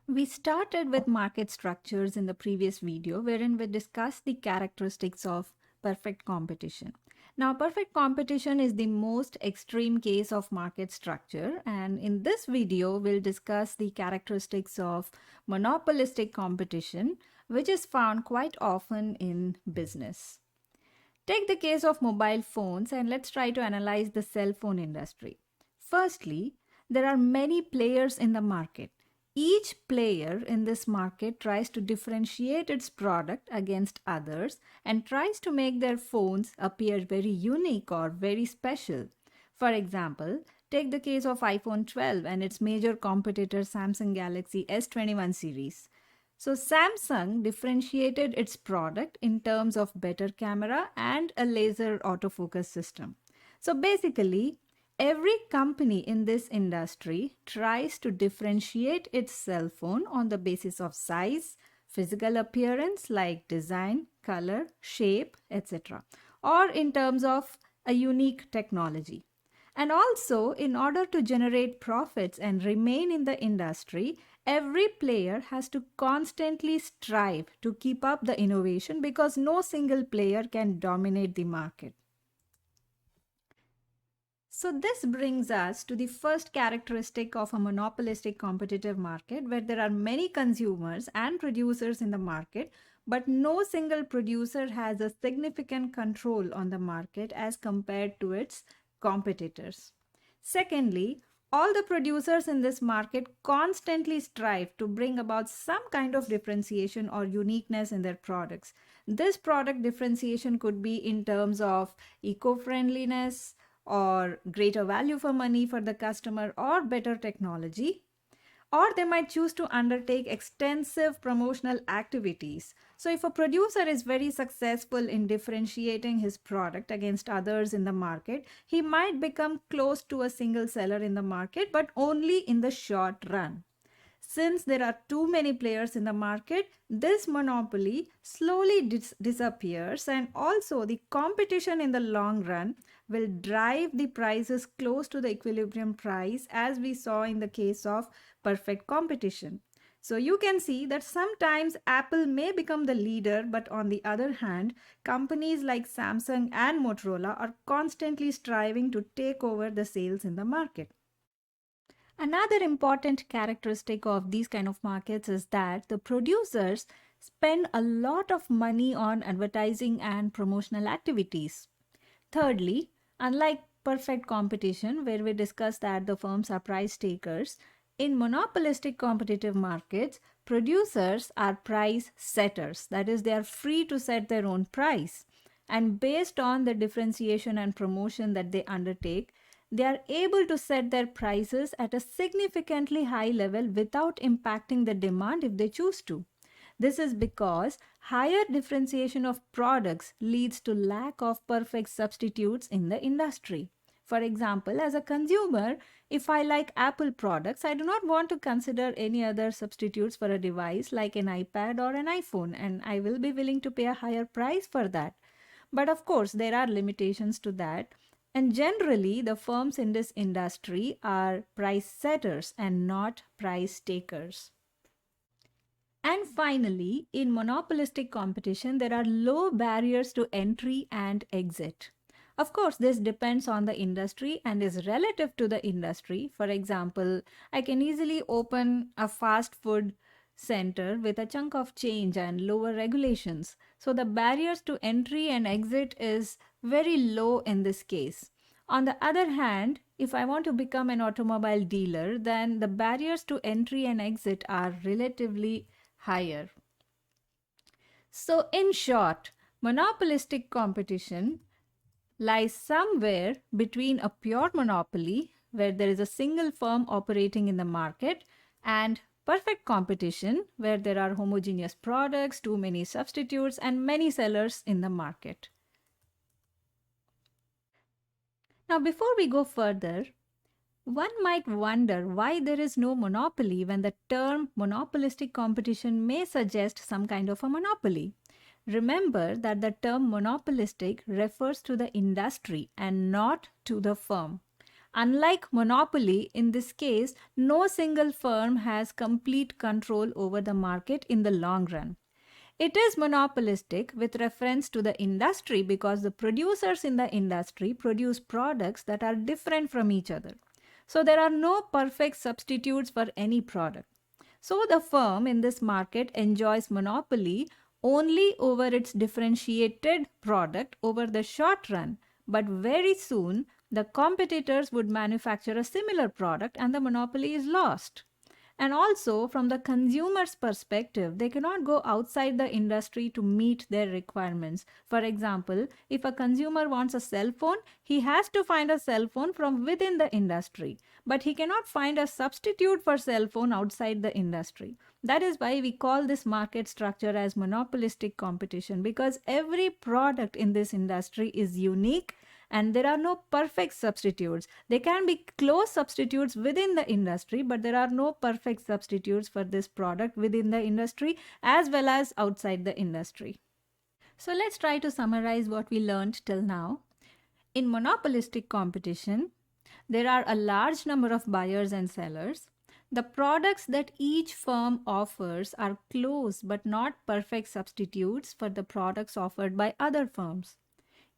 We started with market structures in the previous video, wherein we discussed the characteristics of perfect competition. Now, perfect competition is the most extreme case of market structure, and in this video, we'll discuss the characteristics of monopolistic competition, which is found quite often in business. Take the case of mobile phones and let's try to analyze the cell phone industry. Firstly, there are many players in the market. Each player in this market tries to differentiate its product against others and tries to make their phones appear very unique or very special. For example, take the case of iPhone 12 and its major competitor Samsung Galaxy S21 series. So Samsung differentiated its product in terms of better camera and a laser autofocus system. So basically, every company in this industry tries to differentiate its cell phone on the basis of size, physical appearance like design, color, shape, etc., or in terms of a unique technology. And also, in order to generate profits and remain in the industry, every player has to constantly strive to keep up the innovation because no single player can dominate the market. So, this brings us to the first characteristic of a monopolistic competitive market where there are many consumers and producers in the market, but no single producer has a significant control on the market as compared to its competitors. Secondly, all the producers in this market constantly strive to bring about some kind of differentiation or uniqueness in their products. This product differentiation could be in terms of eco friendliness, or greater value for money for the customer, or better technology. Or they might choose to undertake extensive promotional activities. So, if a producer is very successful in differentiating his product against others in the market, he might become close to a single seller in the market, but only in the short run. Since there are too many players in the market, this monopoly slowly disappears, and also the competition in the long run will drive the prices close to the equilibrium price, as we saw in the case of perfect competition. So you can see that sometimes Apple may become the leader, but on the other hand, companies like Samsung and Motorola are constantly striving to take over the sales in the market. Another important characteristic of these kind of markets is that the producers spend a lot of money on advertising and promotional activities. Thirdly, unlike perfect competition, where we discussed that the firms are price takers, in monopolistic competitive markets, producers are price setters. That is, they are free to set their own price. And based on the differentiation and promotion that they undertake, they are able to set their prices at a significantly high level without impacting the demand if they choose to. This is because higher differentiation of products leads to lack of perfect substitutes in the industry. For example, as a consumer, if I like Apple products, I do not want to consider any other substitutes for a device like an iPad or an iPhone, and I will be willing to pay a higher price for that. But of course, there are limitations to that. And generally, the firms in this industry are price setters and not price takers. And finally, in monopolistic competition, there are low barriers to entry and exit. Of course, this depends on the industry and is relative to the industry. For example, I can easily open a fast food center with a chunk of change and lower regulations. So the barriers to entry and exit is very low in this case. On the other hand, if I want to become an automobile dealer, then the barriers to entry and exit are relatively higher. So, in short, monopolistic competition lies somewhere between a pure monopoly, where there is a single firm operating in the market, and perfect competition, where there are homogeneous products, too many substitutes, and many sellers in the market. Now, before we go further, one might wonder why there is no monopoly when the term monopolistic competition may suggest some kind of a monopoly. Remember that the term monopolistic refers to the industry and not to the firm. Unlike monopoly, in this case, no single firm has complete control over the market in the long run. It is monopolistic with reference to the industry because the producers in the industry produce products that are different from each other. So there are no perfect substitutes for any product. So the firm in this market enjoys monopoly only over its differentiated product over the short run, but very soon the competitors would manufacture a similar product and the monopoly is lost. And also, from the consumer's perspective, they cannot go outside the industry to meet their requirements. For example, if a consumer wants a cell phone, he has to find a cell phone from within the industry, but he cannot find a substitute for cell phone outside the industry. That is why we call this market structure as monopolistic competition, because every product in this industry is unique and there are no perfect substitutes. There can be close substitutes within the industry, but there are no perfect substitutes for this product within the industry as well as outside the industry. So let's try to summarize what we learned till now. In monopolistic competition, there are a large number of buyers and sellers. The products that each firm offers are close but not perfect substitutes for the products offered by other firms.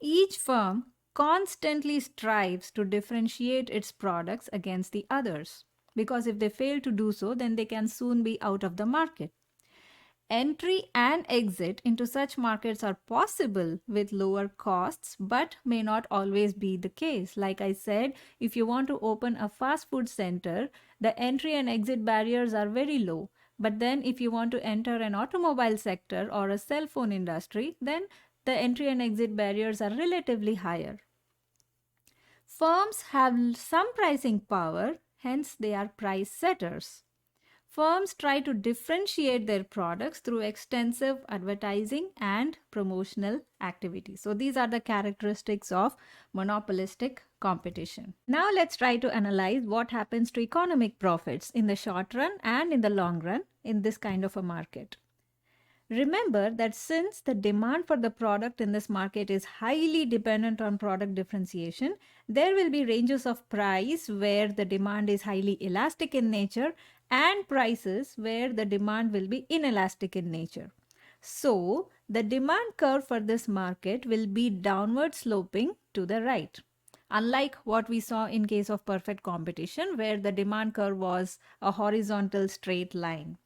Each firm constantly strives to differentiate its products against the others, because if they fail to do so, then they can soon be out of the market. Entry and exit into such markets are possible with lower costs, but may not always be the case. Like I said, if you want to open a fast food center, the entry and exit barriers are very low. But then if you want to enter an automobile sector or a cell phone industry, then the entry and exit barriers are relatively higher. Firms have some pricing power, hence they are price setters. Firms try to differentiate their products through extensive advertising and promotional activities. So these are the characteristics of monopolistic competition. Now let's try to analyze what happens to economic profits in the short run and in the long run in this kind of a market. Remember that since the demand for the product in this market is highly dependent on product differentiation, there will be ranges of price where the demand is highly elastic in nature and prices where the demand will be inelastic in nature. So, the demand curve for this market will be downward sloping to the right. Unlike what we saw in case of perfect competition, where the demand curve was a horizontal straight line.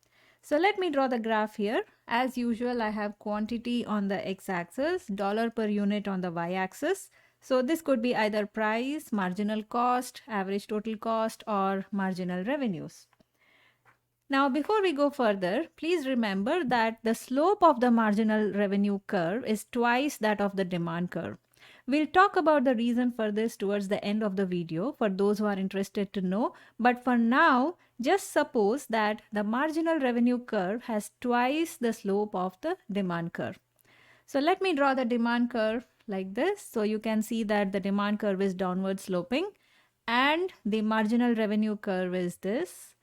So let me draw the graph here. As usual, I have quantity on the x-axis, dollar per unit on the y-axis. So this could be either price, marginal cost, average total cost, or marginal revenues. Now, before we go further, please remember that the slope of the marginal revenue curve is twice that of the demand curve. We'll talk about the reason for this towards the end of the video for those who are interested to know. But for now, just suppose that the marginal revenue curve has twice the slope of the demand curve. So let me draw the demand curve like this. So you can see that the demand curve is downward sloping and the marginal revenue curve is this.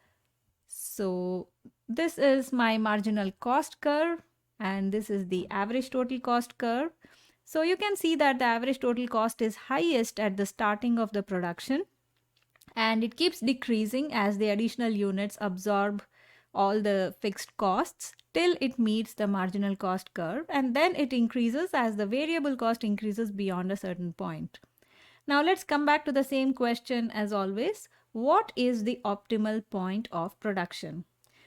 So this is my marginal cost curve and this is the average total cost curve. So you can see that the average total cost is highest at the starting of the production and it keeps decreasing as the additional units absorb all the fixed costs till it meets the marginal cost curve, and then it increases as the variable cost increases beyond a certain point. Now let's come back to the same question as always. What is the optimal point of production?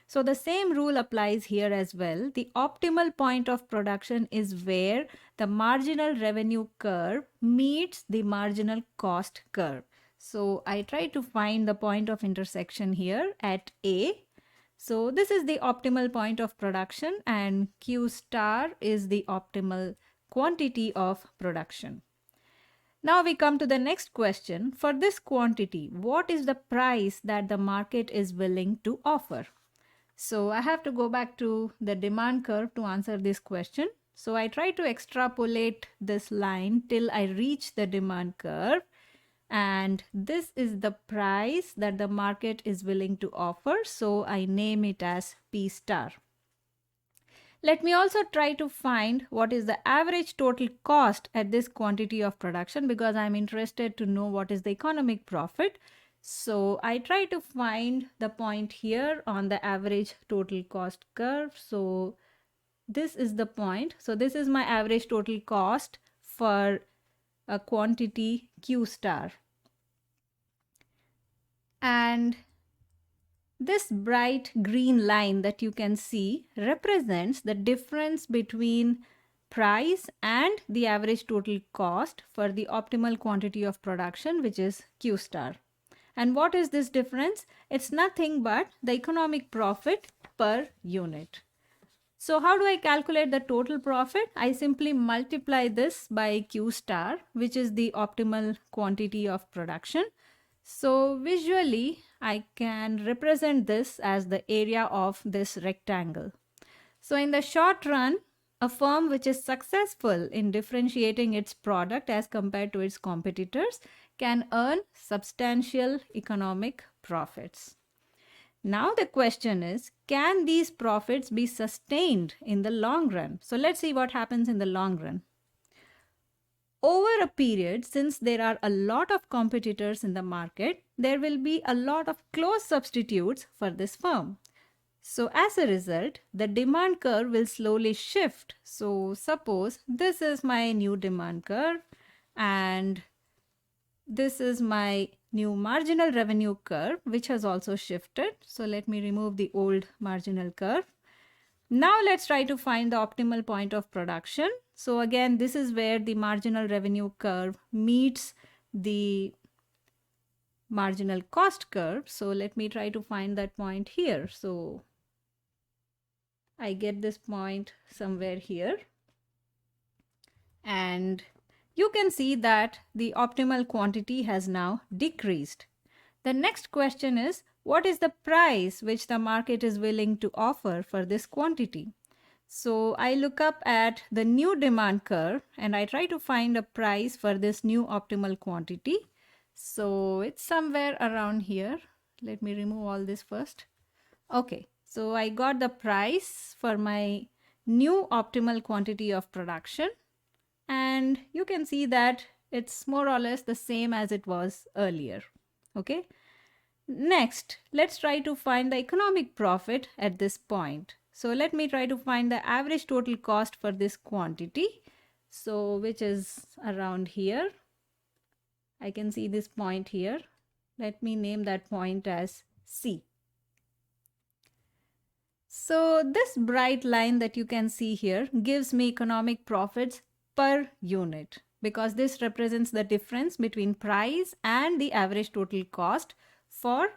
So the same rule applies here as well. The optimal point of production is where the marginal revenue curve meets the marginal cost curve. So I try to find the point of intersection here at A. So this is the optimal point of production and Q star is the optimal quantity of production. Now we come to the next question. For this quantity, what is the price that the market is willing to offer? So I have to go back to the demand curve to answer this question. So I try to extrapolate this line till I reach the demand curve. And this is the price that the market is willing to offer. So I name it as P star. Let me also try to find what is the average total cost at this quantity of production, because I'm interested to know what is the economic profit. So I try to find the point here on the average total cost curve. So this is the point. So this is my average total cost for a quantity Q star. And this bright green line that you can see represents the difference between price and the average total cost for the optimal quantity of production, which is Q star. And what is this difference? It's nothing but the economic profit per unit. So how do I calculate the total profit? I simply multiply this by Q star, which is the optimal quantity of production. So visually, I can represent this as the area of this rectangle. So in the short run, a firm which is successful in differentiating its product as compared to its competitors can earn substantial economic profits. Now the question is, can these profits be sustained in the long run? So let's see what happens in the long run. Over a period, since there are a lot of competitors in the market, there will be a lot of close substitutes for this firm. So as a result, the demand curve will slowly shift. So suppose this is my new demand curve and this is my new marginal revenue curve, which has also shifted. So let me remove the old marginal curve. Now let's try to find the optimal point of production. So again, this is where the marginal revenue curve meets the marginal cost curve. So let me try to find that point here. So I get this point somewhere here. And you can see that the optimal quantity has now decreased. The next question is, what is the price which the market is willing to offer for this quantity? So I look up at the new demand curve and I try to find a price for this new optimal quantity. So it's somewhere around here. Let me remove all this first. Okay, so I got the price for my new optimal quantity of production. And you can see that it's more or less the same as it was earlier. Okay. Next, let's try to find the economic profit at this point. So let me try to find the average total cost for this quantity. So which is around here. I can see this point here. Let me name that point as C. So this bright line that you can see here gives me economic profits per unit, because this represents the difference between price and the average total cost for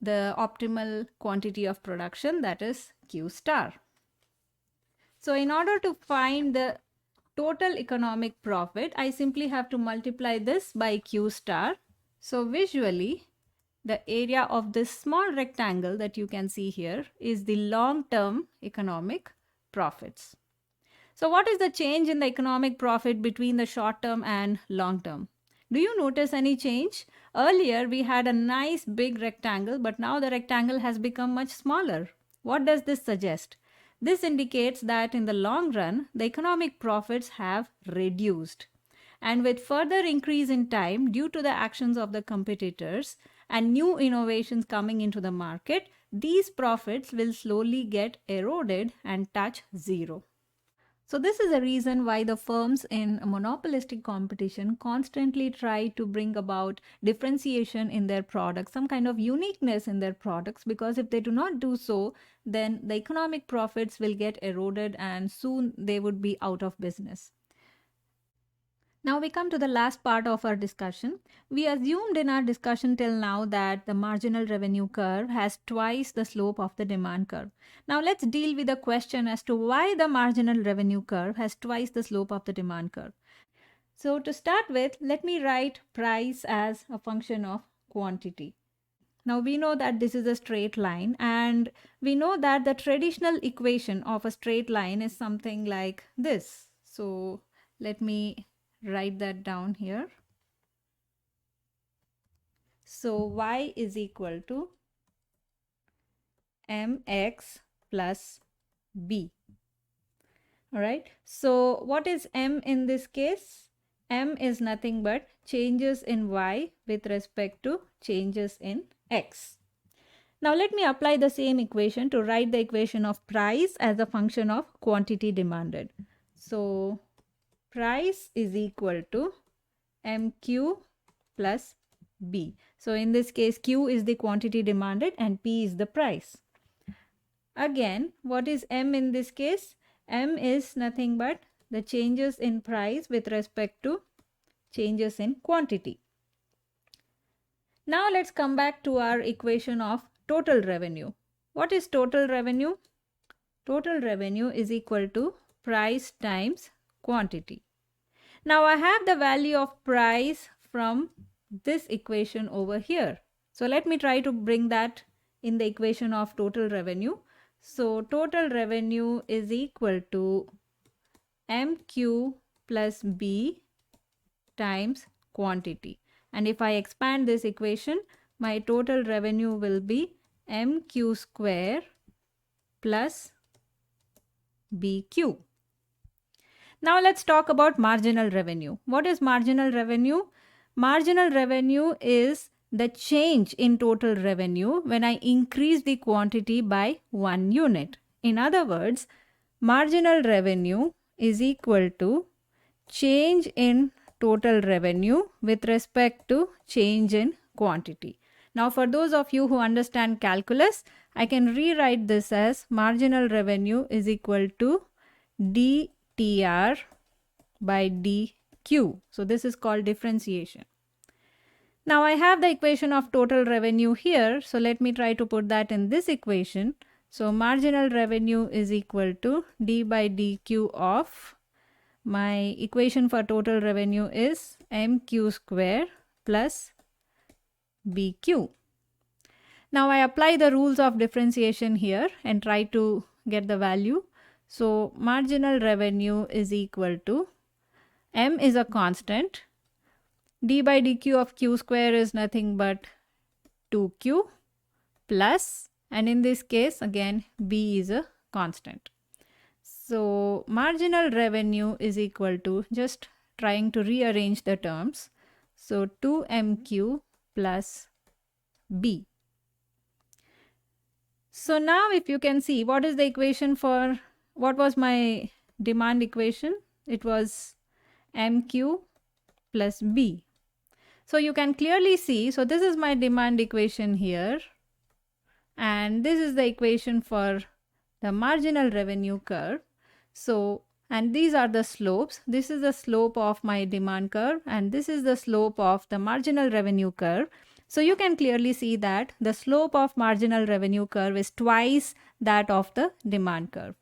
the optimal quantity of production, that is Q star. So in order to find the total economic profit, I simply have to multiply this by Q star. So visually, the area of this small rectangle that you can see here is the long-term economic profits. So what is the change in the economic profit between the short term and long term? Do you notice any change? Earlier we had a nice big rectangle, but now the rectangle has become much smaller. What does this suggest? This indicates that in the long run, the economic profits have reduced. And with further increase in time due to the actions of the competitors and new innovations coming into the market, these profits will slowly get eroded and touch zero. So this is the reason why the firms in a monopolistic competition constantly try to bring about differentiation in their products, some kind of uniqueness in their products, because if they do not do so, then the economic profits will get eroded and soon they would be out of business. Now we come to the last part of our discussion. We assumed in our discussion till now that the marginal revenue curve has twice the slope of the demand curve. Now let's deal with the question as to why the marginal revenue curve has twice the slope of the demand curve. So to start with, let me write price as a function of quantity. Now we know that this is a straight line, and we know that the traditional equation of a straight line is something like this. So let me write that down here. So y is equal to mx plus b. All right. So what is M in this case? M is nothing but changes in Y with respect to changes in X. Now let me apply the same equation to write the equation of price as a function of quantity demanded. So price is equal to MQ plus B. So in this case, Q is the quantity demanded and P is the price. Again, what is M in this case? M is nothing but the changes in price with respect to changes in quantity. Now let's come back to our equation of total revenue. What is total revenue? Total revenue is equal to price times quantity. Now I have the value of price from this equation over here. So let me try to bring that in the equation of total revenue. So total revenue is equal to MQ plus B times quantity. And if I expand this equation, my total revenue will be MQ square plus BQ. Now let's talk about marginal revenue. What is marginal revenue? Marginal revenue is the change in total revenue when I increase the quantity by 1 unit. In other words, marginal revenue is equal to change in total revenue with respect to change in quantity. Now for those of you who understand calculus, I can rewrite this as marginal revenue is equal to dTR by dQ. So this is called differentiation. Now I have the equation of total revenue here. So let me try to put that in this equation. So marginal revenue is equal to d by dQ of, my equation for total revenue is MQ square plus BQ. Now I apply the rules of differentiation here and try to get the value. So marginal revenue is equal to, M is a constant, d by dq of q square is nothing but 2q plus, and in this case again b is a constant. So marginal revenue is equal to, just trying to rearrange the terms, so 2mq plus b. So now if you can see, what is the equation for, what was my demand equation? It was mq plus b. So you can clearly see, so this is my demand equation here, and this is the equation for the marginal revenue curve. So, and these are the slopes. This is the slope of my demand curve and this is the slope of the marginal revenue curve. So you can clearly see that the slope of marginal revenue curve is twice that of the demand curve.